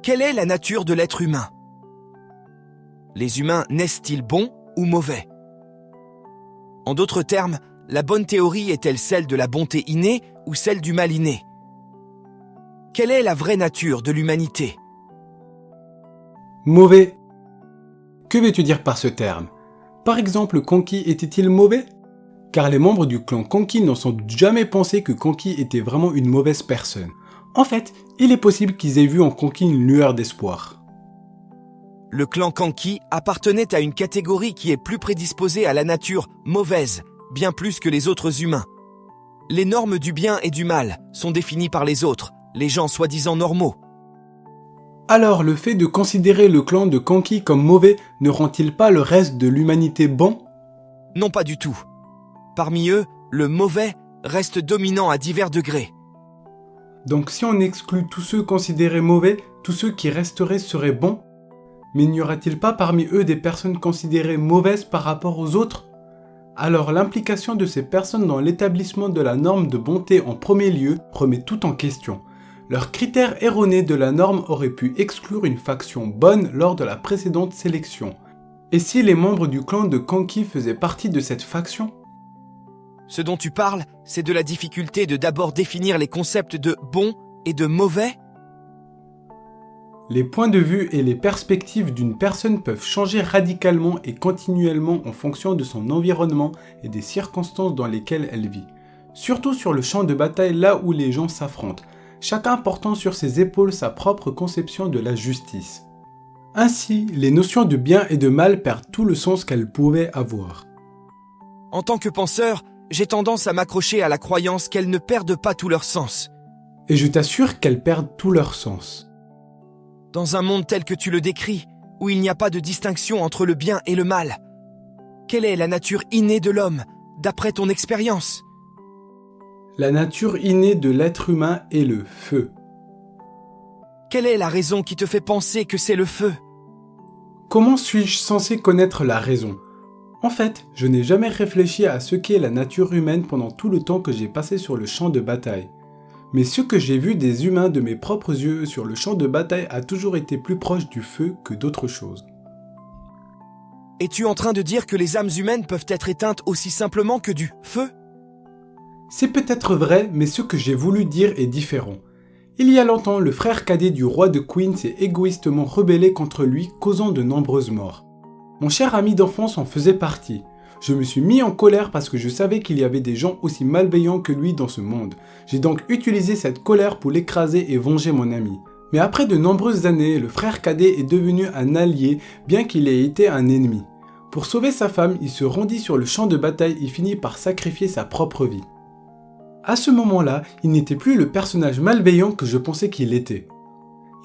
Quelle est la nature de l'être humain? Les humains naissent-ils bons ou mauvais? En d'autres termes, la bonne théorie est-elle celle de la bonté innée ou celle du mal inné? Quelle est la vraie nature de l'humanité? Mauvais. Que veux-tu dire par ce terme? Par exemple, Conky était-il mauvais? Car les membres du clan Conky n'ont sans doute jamais pensé que Conky était vraiment une mauvaise personne. En fait, il est possible qu'ils aient vu en Conky une lueur d'espoir. Le clan Kanki appartenait à une catégorie qui est plus prédisposée à la nature mauvaise, bien plus que les autres humains. Les normes du bien et du mal sont définies par les autres, les gens soi-disant normaux. Alors, le fait de considérer le clan de Conky comme mauvais ne rend-il pas le reste de l'humanité bon? Non, pas du tout. Parmi eux, le mauvais reste dominant à divers degrés. Donc si on exclut tous ceux considérés mauvais, tous ceux qui resteraient seraient bons? Mais n'y aura-t-il pas parmi eux des personnes considérées mauvaises par rapport aux autres? Alors l'implication de ces personnes dans l'établissement de la norme de bonté en premier lieu remet tout en question. Leurs critères erronés de la norme auraient pu exclure une faction bonne lors de la précédente sélection. Et si les membres du clan de Conky faisaient partie de cette faction? Ce dont tu parles, c'est de la difficulté de d'abord définir les concepts de bon et de mauvais? Les points de vue et les perspectives d'une personne peuvent changer radicalement et continuellement en fonction de son environnement et des circonstances dans lesquelles elle vit. Surtout sur le champ de bataille là où les gens s'affrontent, chacun portant sur ses épaules sa propre conception de la justice. Ainsi, les notions de bien et de mal perdent tout le sens qu'elles pouvaient avoir. En tant que penseur, j'ai tendance à m'accrocher à la croyance qu'elles ne perdent pas tout leur sens. Et je t'assure qu'elles perdent tout leur sens. Dans un monde tel que tu le décris, où il n'y a pas de distinction entre le bien et le mal, quelle est la nature innée de l'homme, d'après ton expérience? La nature innée de l'être humain est le feu. Quelle est la raison qui te fait penser que c'est le feu? Comment suis-je censé connaître la raison? En fait, je n'ai jamais réfléchi à ce qu'est la nature humaine pendant tout le temps que j'ai passé sur le champ de bataille. Mais ce que j'ai vu des humains de mes propres yeux sur le champ de bataille a toujours été plus proche du feu que d'autre chose. Es-tu en train de dire que les âmes humaines peuvent être éteintes aussi simplement que du feu? C'est peut-être vrai, mais ce que j'ai voulu dire est différent. Il y a longtemps, le frère cadet du roi de Queen s'est égoïstement rebellé contre lui, causant de nombreuses morts. Mon cher ami d'enfance en faisait partie. Je me suis mis en colère parce que je savais qu'il y avait des gens aussi malveillants que lui dans ce monde. J'ai donc utilisé cette colère pour l'écraser et venger mon ami. Mais après de nombreuses années, le frère cadet est devenu un allié, bien qu'il ait été un ennemi. Pour sauver sa femme, il se rendit sur le champ de bataille et finit par sacrifier sa propre vie. À ce moment-là, il n'était plus le personnage malveillant que je pensais qu'il était.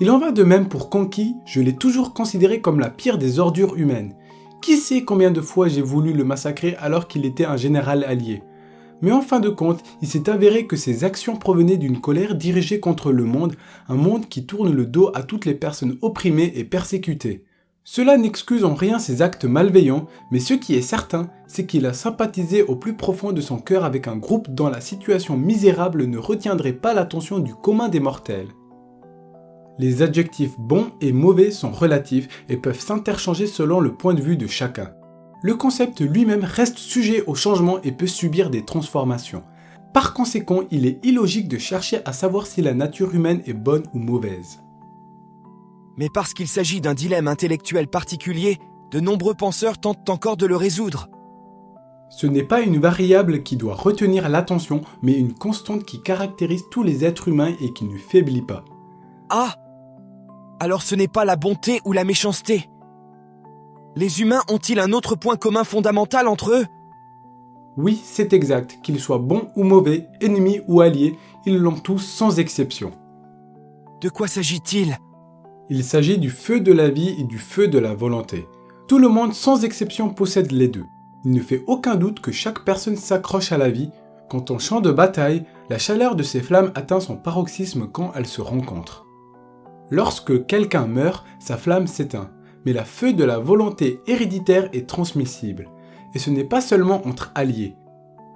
Il en va de même pour Conky, je l'ai toujours considéré comme la pire des ordures humaines. Qui sait combien de fois j'ai voulu le massacrer alors qu'il était un général allié. Mais en fin de compte, il s'est avéré que ses actions provenaient d'une colère dirigée contre le monde, un monde qui tourne le dos à toutes les personnes opprimées et persécutées. Cela n'excuse en rien ses actes malveillants, mais ce qui est certain, c'est qu'il a sympathisé au plus profond de son cœur avec un groupe dont la situation misérable ne retiendrait pas l'attention du commun des mortels. Les adjectifs bons et mauvais sont relatifs et peuvent s'interchanger selon le point de vue de chacun. Le concept lui-même reste sujet au changement et peut subir des transformations. Par conséquent, il est illogique de chercher à savoir si la nature humaine est bonne ou mauvaise. Mais parce qu'il s'agit d'un dilemme intellectuel particulier, de nombreux penseurs tentent encore de le résoudre. Ce n'est pas une variable qui doit retenir l'attention, mais une constante qui caractérise tous les êtres humains et qui ne faiblit pas. Ah! Alors ce n'est pas la bonté ou la méchanceté. Les humains ont-ils un autre point commun fondamental entre eux? Oui, c'est exact, qu'ils soient bons ou mauvais, ennemis ou alliés, ils l'ont tous sans exception. De quoi s'agit-il? Il s'agit du feu de la vie et du feu de la volonté. Tout le monde sans exception possède les deux. Il ne fait aucun doute que chaque personne s'accroche à la vie. Quand on champ de bataille, la chaleur de ces flammes atteint son paroxysme quand elles se rencontrent. Lorsque quelqu'un meurt, sa flamme s'éteint, mais le feu de la volonté héréditaire est transmissible. Et ce n'est pas seulement entre alliés.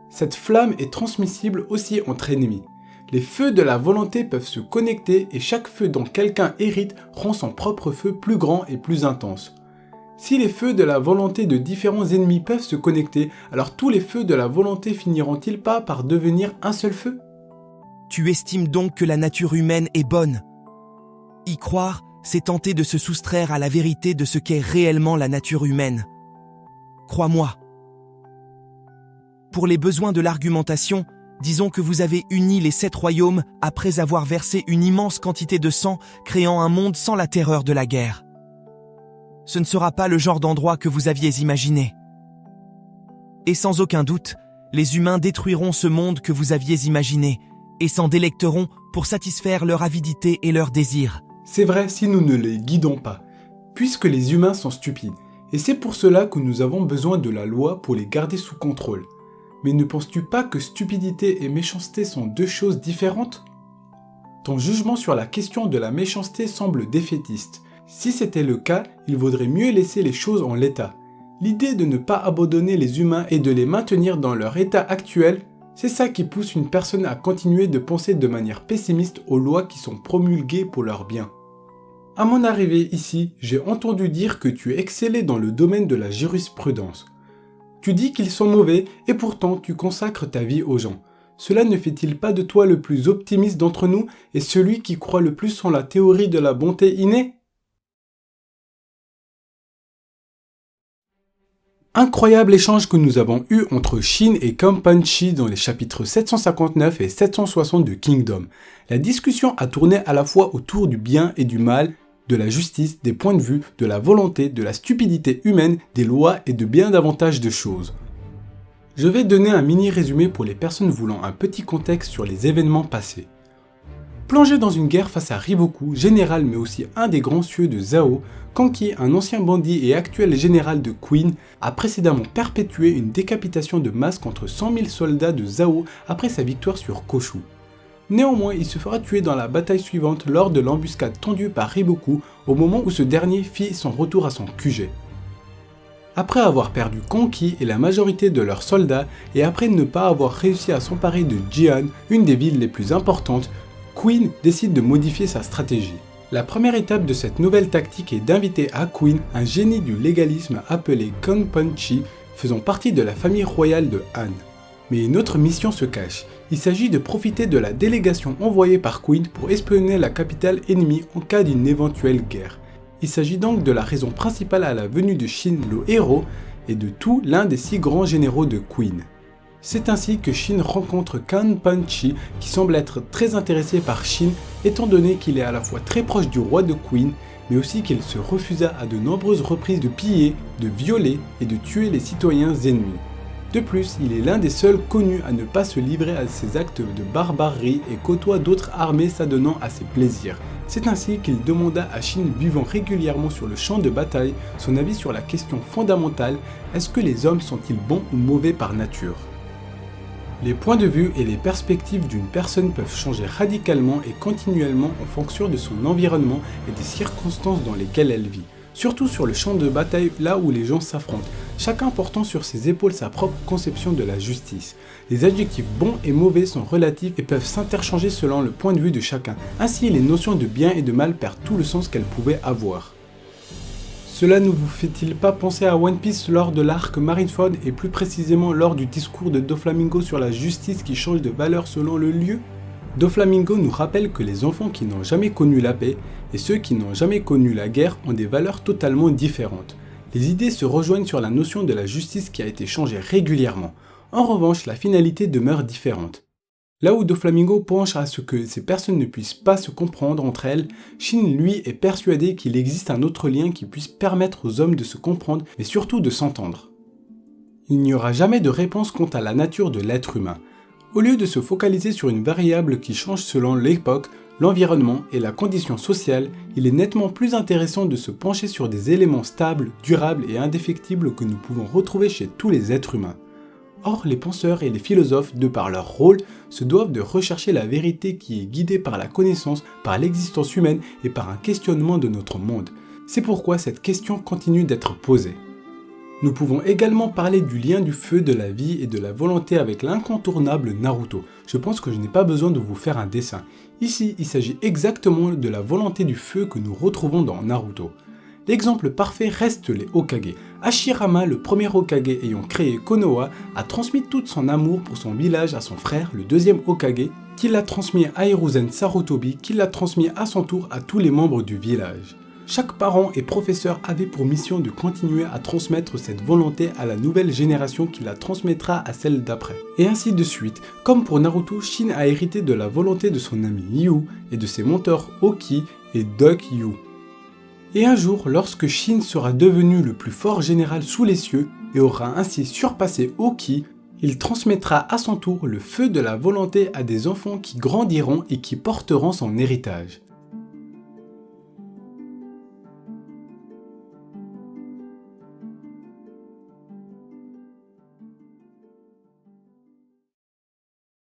Cette flamme est transmissible aussi entre ennemis. Les feux de la volonté peuvent se connecter et chaque feu dont quelqu'un hérite rend son propre feu plus grand et plus intense. Si les feux de la volonté de différents ennemis peuvent se connecter, alors tous les feux de la volonté finiront-ils pas par devenir un seul feu ? Tu estimes donc que la nature humaine est bonne. Y croire, c'est tenter de se soustraire à la vérité de ce qu'est réellement la nature humaine. Crois-moi. Pour les besoins de l'argumentation, disons que vous avez uni les 7 royaumes après avoir versé une immense quantité de sang, créant un monde sans la terreur de la guerre. Ce ne sera pas le genre d'endroit que vous aviez imaginé. Et sans aucun doute, les humains détruiront ce monde que vous aviez imaginé et s'en délecteront pour satisfaire leur avidité et leurs désirs. C'est vrai si nous ne les guidons pas, puisque les humains sont stupides, et c'est pour cela que nous avons besoin de la loi pour les garder sous contrôle. Mais ne penses-tu pas que stupidité et méchanceté sont 2 choses différentes ? Ton jugement sur la question de la méchanceté semble défaitiste. Si c'était le cas, il vaudrait mieux laisser les choses en l'état. L'idée de ne pas abandonner les humains et de les maintenir dans leur état actuel, c'est ça qui pousse une personne à continuer de penser de manière pessimiste aux lois qui sont promulguées pour leur bien. À mon arrivée ici, j'ai entendu dire que tu excellais dans le domaine de la jurisprudence. Tu dis qu'ils sont mauvais et pourtant tu consacres ta vie aux gens. Cela ne fait-il pas de toi le plus optimiste d'entre nous et celui qui croit le plus en la théorie de la bonté innée ? Incroyable échange que nous avons eu entre Shin et Kenpachi dans les chapitres 759 et 760 de Kingdom. La discussion a tourné à la fois autour du bien et du mal, de la justice, des points de vue, de la volonté, de la stupidité humaine, des lois et de bien davantage de choses. Je vais donner un mini résumé pour les personnes voulant un petit contexte sur les événements passés. Plongé dans une guerre face à Riboku, général mais aussi un des grands cieux de Zhao, Kanki, un ancien bandit et actuel général de Queen, a précédemment perpétué une décapitation de masse contre 100 000 soldats de Zhao après sa victoire sur Koshu. Néanmoins, il se fera tuer dans la bataille suivante lors de l'embuscade tendue par Riboku au moment où ce dernier fit son retour à son QG. Après avoir perdu Kanki et la majorité de leurs soldats, et après ne pas avoir réussi à s'emparer de Jian, une des villes les plus importantes, Queen décide de modifier sa stratégie. La première étape de cette nouvelle tactique est d'inviter à Queen un génie du légalisme appelé Kenpachi, faisant partie de la famille royale de Han. Mais une autre mission se cache. Il s'agit de profiter de la délégation envoyée par Queen pour espionner la capitale ennemie en cas d'une éventuelle guerre. Il s'agit donc de la raison principale à la venue de Shin le héros et de tout l'un des 6 grands généraux de Queen. C'est ainsi que Shin rencontre Kenpachi qui semble être très intéressé par Shin étant donné qu'il est à la fois très proche du roi de Queen mais aussi qu'il se refusa à de nombreuses reprises de piller, de violer et de tuer les citoyens ennemis. De plus, il est l'un des seuls connus à ne pas se livrer à ces actes de barbarie et côtoie d'autres armées s'adonnant à ses plaisirs. C'est ainsi qu'il demanda à Shin, vivant régulièrement sur le champ de bataille, son avis sur la question fondamentale: est-ce que les hommes sont-ils bons ou mauvais par nature ? Les points de vue et les perspectives d'une personne peuvent changer radicalement et continuellement en fonction de son environnement et des circonstances dans lesquelles elle vit. Surtout sur le champ de bataille, là où les gens s'affrontent, chacun portant sur ses épaules sa propre conception de la justice. Les adjectifs bons et mauvais sont relatifs et peuvent s'interchanger selon le point de vue de chacun. Ainsi, les notions de bien et de mal perdent tout le sens qu'elles pouvaient avoir. Cela ne vous fait-il pas penser à One Piece lors de l'arc Marineford et plus précisément lors du discours de Doflamingo sur la justice qui change de valeur selon le lieu ? Doflamingo nous rappelle que les enfants qui n'ont jamais connu la paix et ceux qui n'ont jamais connu la guerre ont des valeurs totalement différentes. Les idées se rejoignent sur la notion de la justice qui a été changée régulièrement. En revanche, la finalité demeure différente. Là où Doflamingo penche à ce que ces personnes ne puissent pas se comprendre entre elles, Shin lui est persuadé qu'il existe un autre lien qui puisse permettre aux hommes de se comprendre mais surtout de s'entendre. Il n'y aura jamais de réponse quant à la nature de l'être humain. Au lieu de se focaliser sur une variable qui change selon l'époque, l'environnement et la condition sociale, il est nettement plus intéressant de se pencher sur des éléments stables, durables et indéfectibles que nous pouvons retrouver chez tous les êtres humains. Or, les penseurs et les philosophes, de par leur rôle, se doivent de rechercher la vérité qui est guidée par la connaissance, par l'existence humaine et par un questionnement de notre monde. C'est pourquoi cette question continue d'être posée. Nous pouvons également parler du lien du feu, de la vie et de la volonté avec l'incontournable Naruto. Je pense que je n'ai pas besoin de vous faire un dessin. Ici, il s'agit exactement de la volonté du feu que nous retrouvons dans Naruto. L'exemple parfait reste les Hokage. Hashirama, le premier Hokage ayant créé Konoha, a transmis tout son amour pour son village à son frère, le deuxième Hokage, qui l'a transmis à Hiruzen Sarutobi, qui l'a transmis à son tour à tous les membres du village. Chaque parent et professeur avait pour mission de continuer à transmettre cette volonté à la nouvelle génération qui la transmettra à celle d'après. Et ainsi de suite. Comme pour Naruto, Shin a hérité de la volonté de son ami Yu et de ses mentors Oki et Duck Yu. Et un jour, lorsque Shin sera devenu le plus fort général sous les cieux et aura ainsi surpassé Oki, il transmettra à son tour le feu de la volonté à des enfants qui grandiront et qui porteront son héritage.